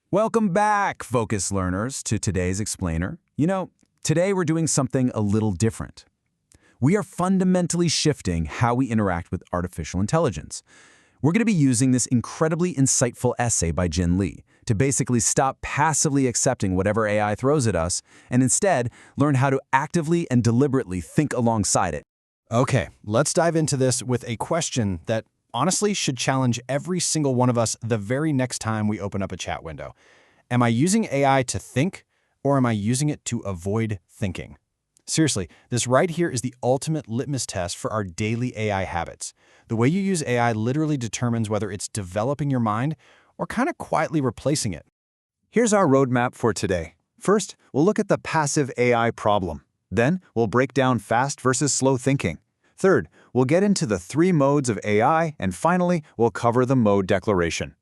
Welcome back, Focus learners, to today's explainer. Today we're doing something a little different. We are fundamentally shifting how we interact with artificial intelligence. We're going to be using this incredibly insightful essay by Jin Lee to basically stop passively accepting whatever AI throws at us and instead learn how to actively and deliberately think alongside it. Okay, let's dive into this with a question that honestly should challenge every single one of us the very next time we open up a chat window. Am I using AI to think, or am I using it to avoid thinking? Seriously, this right here is the ultimate litmus test for our daily AI habits. The way you use AI literally determines whether it's developing your mind or kind of quietly replacing it. Here's our roadmap for today. First, we'll look at the passive AI problem. Then, we'll break down fast versus slow thinking. Third, we'll get into the 3 modes of AI, and finally, we'll cover the mode declaration.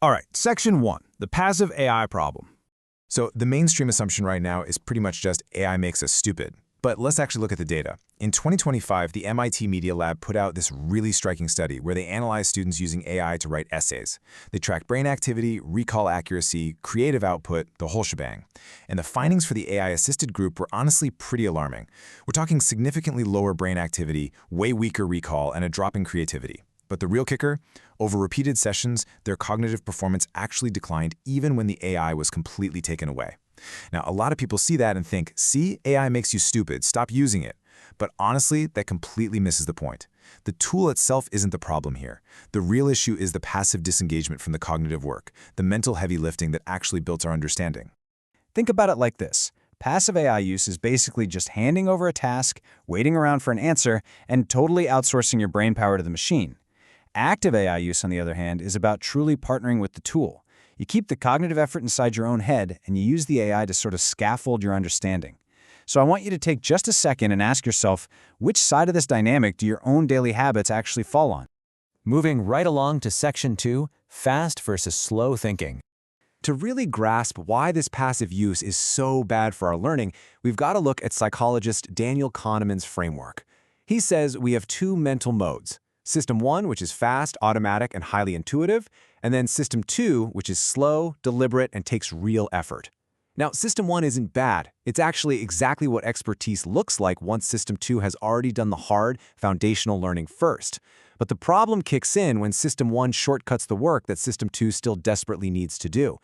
All right, section 1, the passive AI problem. So the mainstream assumption right now is pretty much just AI makes us stupid. But let's actually look at the data. In 2025, the MIT Media Lab put out this really striking study where they analyzed students using AI to write essays. They tracked brain activity, recall accuracy, creative output, the whole shebang. And the findings for the AI-assisted group were honestly pretty alarming. We're talking significantly lower brain activity, way weaker recall, and a drop in creativity. But the real kicker? Over repeated sessions, their cognitive performance actually declined even when the AI was completely taken away. Now, a lot of people see that and think, see, AI makes you stupid, stop using it. But honestly, that completely misses the point. The tool itself isn't the problem here. The real issue is the passive disengagement from the cognitive work, the mental heavy lifting that actually built our understanding. Think about it like this. Passive AI use is basically just handing over a task, waiting around for an answer, and totally outsourcing your brain power to the machine. Active AI use, on the other hand, is about truly partnering with the tool. You keep the cognitive effort inside your own head, and you use the AI to sort of scaffold your understanding. So I want you to take just a second and ask yourself, which side of this dynamic do your own daily habits actually fall on? Moving right along to section 2, fast versus slow thinking. To really grasp why this passive use is so bad for our learning, we've got to look at psychologist Daniel Kahneman's framework. He says we have 2 mental modes. System 1, which is fast, automatic, and highly intuitive, and then System 2, which is slow, deliberate, and takes real effort. Now, System 1 isn't bad. It's actually exactly what expertise looks like once System 2 has already done the hard, foundational learning first. But the problem kicks in when System 1 shortcuts the work that System 2 still desperately needs to do.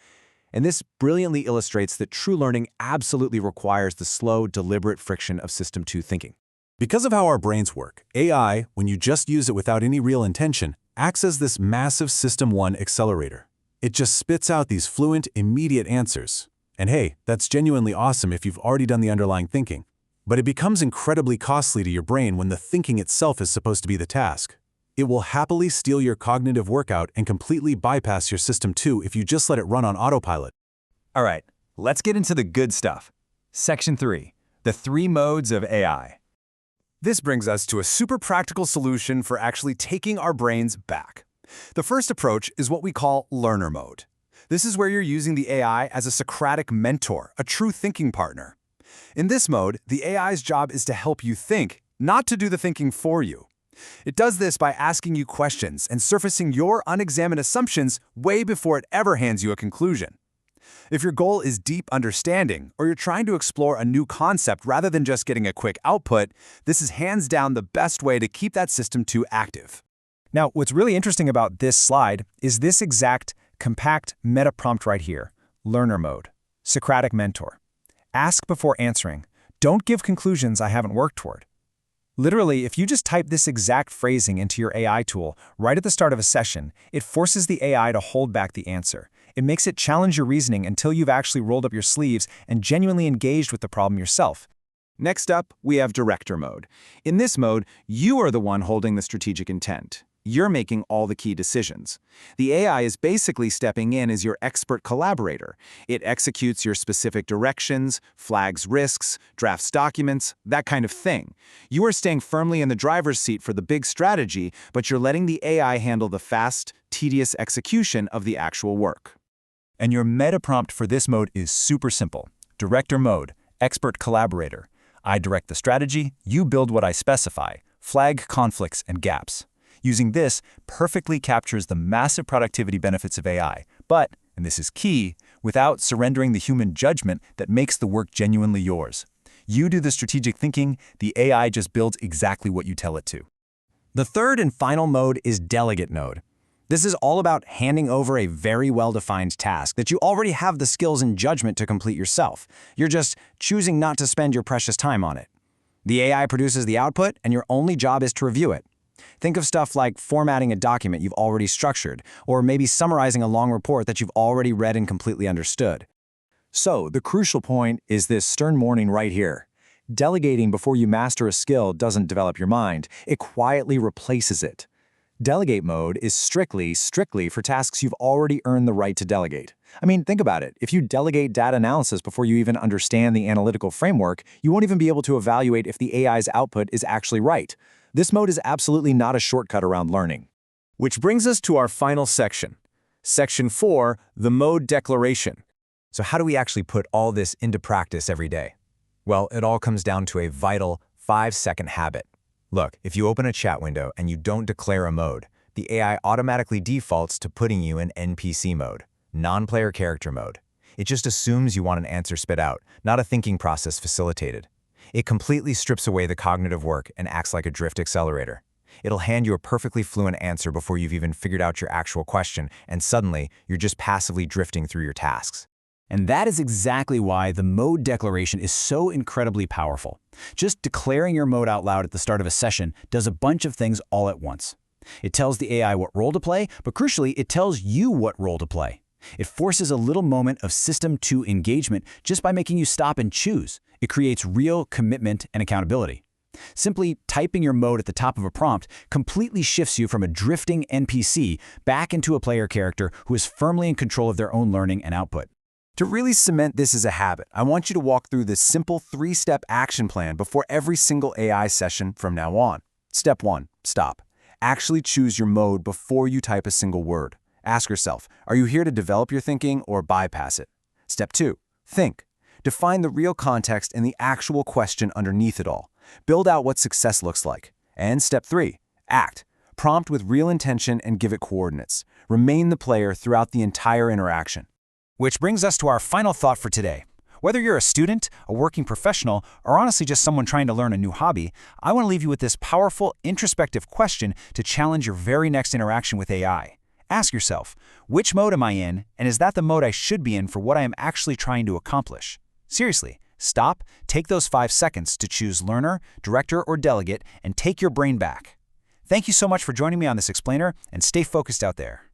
And this brilliantly illustrates that true learning absolutely requires the slow, deliberate friction of System 2 thinking. Because of how our brains work, AI, when you just use it without any real intention, acts as this massive System 1 accelerator. It just spits out these fluent, immediate answers. And hey, that's genuinely awesome if you've already done the underlying thinking. But it becomes incredibly costly to your brain when the thinking itself is supposed to be the task. It will happily steal your cognitive workout and completely bypass your System 2 if you just let it run on autopilot. All right, let's get into the good stuff. Section 3, the 3 modes of AI. This brings us to a super practical solution for actually taking our brains back. The first approach is what we call learner mode. This is where you're using the AI as a Socratic mentor, a true thinking partner. In this mode, the AI's job is to help you think, not to do the thinking for you. It does this by asking you questions and surfacing your unexamined assumptions way before it ever hands you a conclusion. If your goal is deep understanding, or you're trying to explore a new concept rather than just getting a quick output, this is hands down the best way to keep that System 2 active. Now, what's really interesting about this slide is this exact compact meta prompt right here, learner mode, Socratic mentor. Ask before answering. Don't give conclusions I haven't worked toward. Literally, if you just type this exact phrasing into your AI tool right at the start of a session, it forces the AI to hold back the answer. It makes it challenge your reasoning until you've actually rolled up your sleeves and genuinely engaged with the problem yourself. Next up, we have director mode. In this mode, you are the one holding the strategic intent. You're making all the key decisions. The AI is basically stepping in as your expert collaborator. It executes your specific directions, flags risks, drafts documents, that kind of thing. You are staying firmly in the driver's seat for the big strategy, but you're letting the AI handle the fast, tedious execution of the actual work. And your meta prompt for this mode is super simple. Director mode, expert collaborator. I direct the strategy, you build what I specify. Flag conflicts and gaps. Using this perfectly captures the massive productivity benefits of AI, but, and this is key, without surrendering the human judgment that makes the work genuinely yours. You do the strategic thinking, the AI just builds exactly what you tell it to. The third and final mode is Delegate Mode. This is all about handing over a very well-defined task that you already have the skills and judgment to complete yourself. You're just choosing not to spend your precious time on it. The AI produces the output, and your only job is to review it. Think of stuff like formatting a document you've already structured, or maybe summarizing a long report that you've already read and completely understood. So, the crucial point is this stern warning right here. Delegating before you master a skill doesn't develop your mind, it quietly replaces it. Delegate mode is strictly for tasks you've already earned the right to delegate. I mean, think about it. If you delegate data analysis before you even understand the analytical framework, you won't even be able to evaluate if the AI's output is actually right. This mode is absolutely not a shortcut around learning. Which brings us to our final section. Section 4, the mode declaration. So how do we actually put all this into practice every day? Well, it all comes down to a vital 5-second habit. Look, if you open a chat window and you don't declare a mode, the AI automatically defaults to putting you in NPC mode, non-player character mode. It just assumes you want an answer spit out, not a thinking process facilitated. It completely strips away the cognitive work and acts like a drift accelerator. It'll hand you a perfectly fluent answer before you've even figured out your actual question, and suddenly, you're just passively drifting through your tasks. And that is exactly why the mode declaration is so incredibly powerful. Just declaring your mode out loud at the start of a session does a bunch of things all at once. It tells the AI what role to play, but crucially, it tells you what role to play. It forces a little moment of system to engagement just by making you stop and choose. It creates real commitment and accountability. Simply typing your mode at the top of a prompt completely shifts you from a drifting NPC back into a player character who is firmly in control of their own learning and output. To really cement this as a habit, I want you to walk through this simple 3-step action plan before every single AI session from now on. Step 1, stop. Actually choose your mode before you type a single word. Ask yourself, are you here to develop your thinking or bypass it? Step 2, think. Define the real context and the actual question underneath it all. Build out what success looks like. And step 3, act. Prompt with real intention and give it coordinates. Remain the player throughout the entire interaction. Which brings us to our final thought for today. Whether you're a student, a working professional, or honestly just someone trying to learn a new hobby, I want to leave you with this powerful, introspective question to challenge your very next interaction with AI. Ask yourself, which mode am I in, and is that the mode I should be in for what I am actually trying to accomplish? Seriously, stop, take those 5 seconds to choose learner, director, or delegate, and take your brain back. Thank you so much for joining me on this explainer, and stay focused out there.